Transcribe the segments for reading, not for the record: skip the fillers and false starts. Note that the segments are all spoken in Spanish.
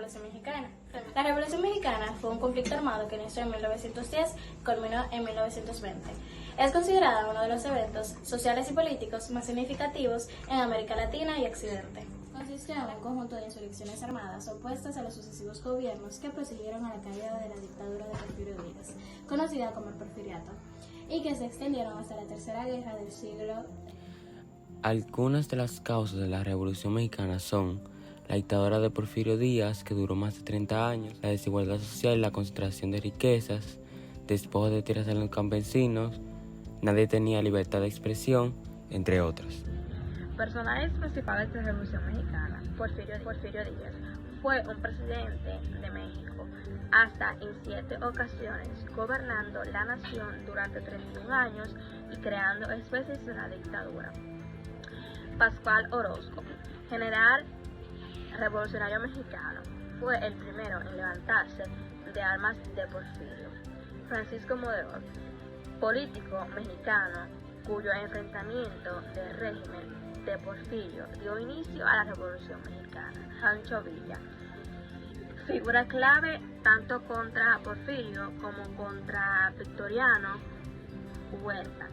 Revolución Mexicana. La Revolución Mexicana fue un conflicto armado que inició en 1910 y culminó en 1920. Es considerada uno de los eventos sociales y políticos más significativos en América Latina y Occidente. Consistió en un conjunto de insurrecciones armadas opuestas a los sucesivos gobiernos que prosiguieron a la caída de la dictadura de Porfirio Díaz, conocida como el Porfiriato, y que se extendieron hasta la Tercera Guerra del siglo. Algunas de las causas de la Revolución Mexicana son la dictadura de Porfirio Díaz, que duró más de 30 años, la desigualdad social y la concentración de riquezas, despojos de tierras a los campesinos, nadie tenía libertad de expresión, entre otras. Personajes principales de la Revolución Mexicana. Porfirio Díaz fue un presidente de México hasta en 7 ocasiones, gobernando la nación durante 31 años y creando especies de una dictadura. Pascual Orozco, general revolucionario mexicano, fue el primero en levantarse de armas de Porfirio. Francisco Madero, político mexicano cuyo enfrentamiento del régimen de Porfirio dio inicio a la Revolución Mexicana. Pancho Villa, figura clave tanto contra Porfirio como contra Victoriano Huerta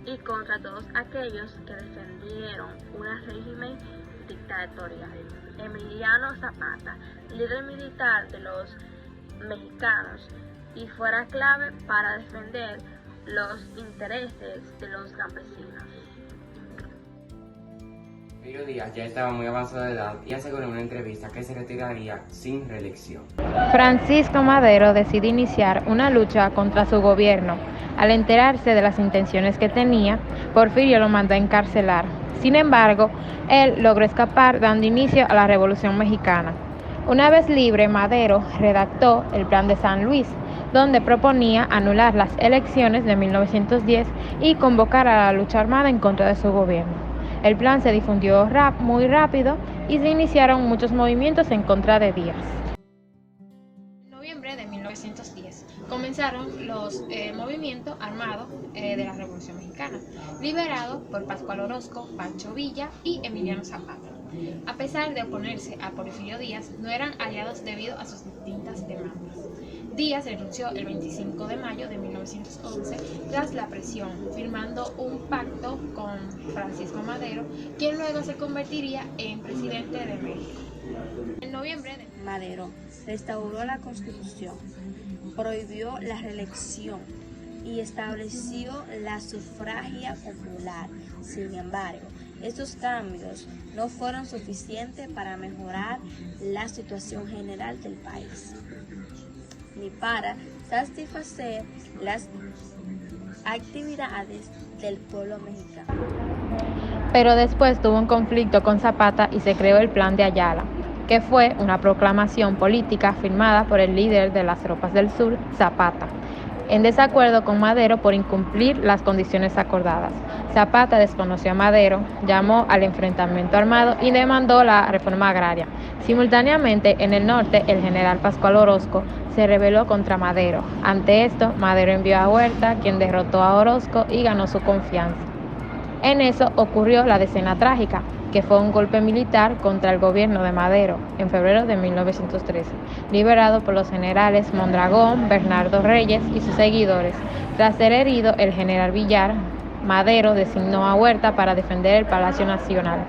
y contra todos aquellos que defendieron un régimen dictatorial. Emiliano Zapata, líder militar de los mexicanos y fuera clave para defender los intereses de los campesinos. Porfirio Díaz ya estaba muy avanzado de edad y aseguró en una entrevista que se retiraría sin reelección. Francisco Madero decide iniciar una lucha contra su gobierno. Al enterarse de las intenciones que tenía, Porfirio lo mandó a encarcelar. Sin embargo, él logró escapar dando inicio a la Revolución Mexicana. Una vez libre, Madero redactó el Plan de San Luis, donde proponía anular las elecciones de 1910 y convocar a la lucha armada en contra de su gobierno. El plan se difundió muy rápido y se iniciaron muchos movimientos en contra de Díaz. En noviembre de 1910 comenzaron los movimientos armados de la Revolución Mexicana, liderados por Pascual Orozco, Pancho Villa y Emiliano Zapata. A pesar de oponerse a Porfirio Díaz, no eran aliados debido a sus distintas demandas. Díaz renunció el 25 de mayo de 1911 tras la presión, firmando un pacto con Francisco Madero, quien luego se convertiría en presidente de México. En noviembre de Madero restauró la Constitución, prohibió la reelección y estableció la sufragia popular. Sin embargo, estos cambios no fueron suficientes para mejorar la situación general del país, ni para satisfacer las actividades del pueblo mexicano. Pero después tuvo un conflicto con Zapata y se creó el Plan de Ayala, que fue una proclamación política firmada por el líder de las tropas del sur, Zapata, en desacuerdo con Madero por incumplir las condiciones acordadas. Zapata desconoció a Madero, llamó al enfrentamiento armado y demandó la reforma agraria. Simultáneamente, en el norte, el general Pascual Orozco se rebeló contra Madero. Ante esto, Madero envió a Huerta, quien derrotó a Orozco y ganó su confianza. En eso ocurrió la Decena Trágica, que fue un golpe militar contra el gobierno de Madero en febrero de 1913, liderado por los generales Mondragón, Bernardo Reyes y sus seguidores. Tras ser herido el general Villar, Madero designó a Huerta para defender el Palacio Nacional.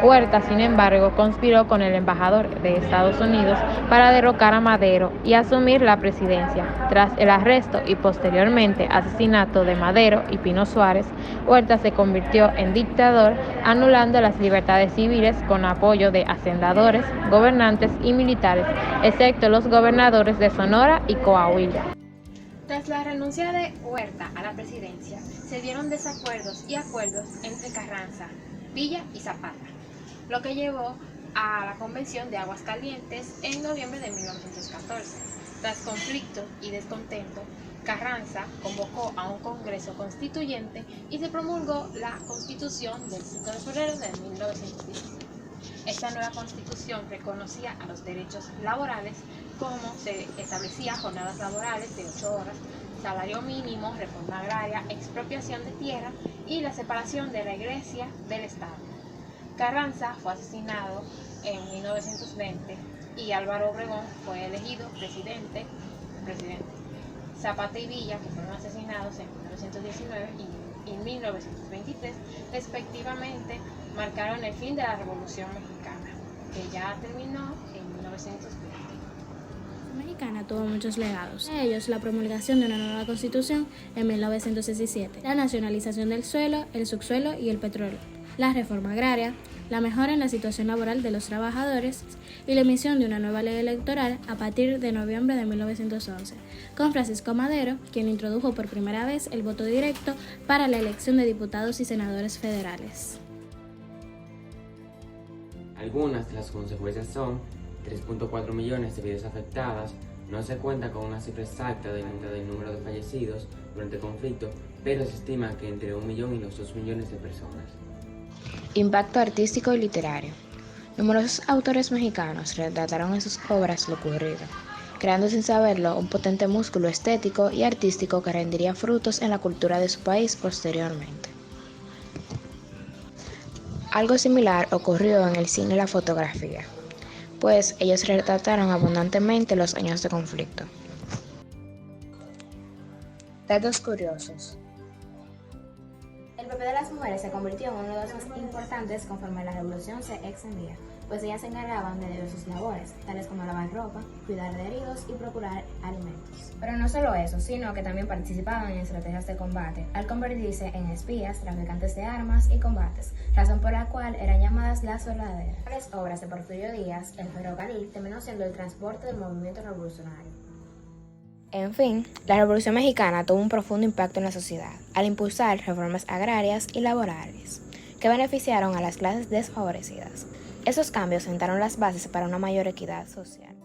Huerta, sin embargo, conspiró con el embajador de Estados Unidos para derrocar a Madero y asumir la presidencia. Tras el arresto y posteriormente asesinato de Madero y Pino Suárez, Huerta se convirtió en dictador, anulando las libertades civiles con apoyo de hacendadores, gobernantes y militares, excepto los gobernadores de Sonora y Coahuila. Tras la renuncia de Huerta a la presidencia, se dieron desacuerdos y acuerdos entre Carranza, Villa y Zapata, lo que llevó a la Convención de Aguascalientes en noviembre de 1914. Tras conflicto y descontento, Carranza convocó a un Congreso Constituyente y se promulgó la Constitución del 5 de febrero de 1916. Esta nueva Constitución reconocía a los derechos laborales, como se establecía jornadas laborales de 8 horas, salario mínimo, reforma agraria, expropiación de tierra y la separación de la Iglesia del Estado. Carranza fue asesinado en 1920 y Álvaro Obregón fue elegido presidente. Zapata y Villa, que fueron asesinados en 1919 y en 1923, respectivamente, marcaron el fin de la Revolución Mexicana, que ya terminó en 1920. La mexicana tuvo muchos legados. Entre ellos, la promulgación de una nueva constitución en 1917, la nacionalización del suelo, el subsuelo y el petróleo, la reforma agraria, la mejora en la situación laboral de los trabajadores y la emisión de una nueva ley electoral a partir de noviembre de 1911, con Francisco Madero, quien introdujo por primera vez el voto directo para la elección de diputados y senadores federales. Algunas de las consecuencias son 3.4 millones de vidas afectadas, no se cuenta con una cifra exacta del número de fallecidos durante el conflicto, pero se estima que entre 1 millón y los 2 millones de personas. Impacto artístico y literario. Numerosos autores mexicanos retrataron en sus obras lo ocurrido, creando sin saberlo un potente músculo estético y artístico que rendiría frutos en la cultura de su país posteriormente. Algo similar ocurrió en el cine y la fotografía, pues ellos retrataron abundantemente los años de conflicto. Datos curiosos. El papel de las mujeres se convirtió en uno de los más importantes conforme la revolución se extendía, pues ellas se encargaban de diversas labores, tales como lavar ropa, cuidar de heridos y procurar alimentos. Pero no solo eso, sino que también participaban en estrategias de combate, al convertirse en espías, traficantes de armas y combates, razón por la cual eran llamadas las soldaderas. En las obras de Porfirio Díaz, el ferrocarril terminó siendo el transporte del movimiento revolucionario. En fin, la Revolución Mexicana tuvo un profundo impacto en la sociedad, al impulsar reformas agrarias y laborales, que beneficiaron a las clases desfavorecidas. Esos cambios sentaron las bases para una mayor equidad social.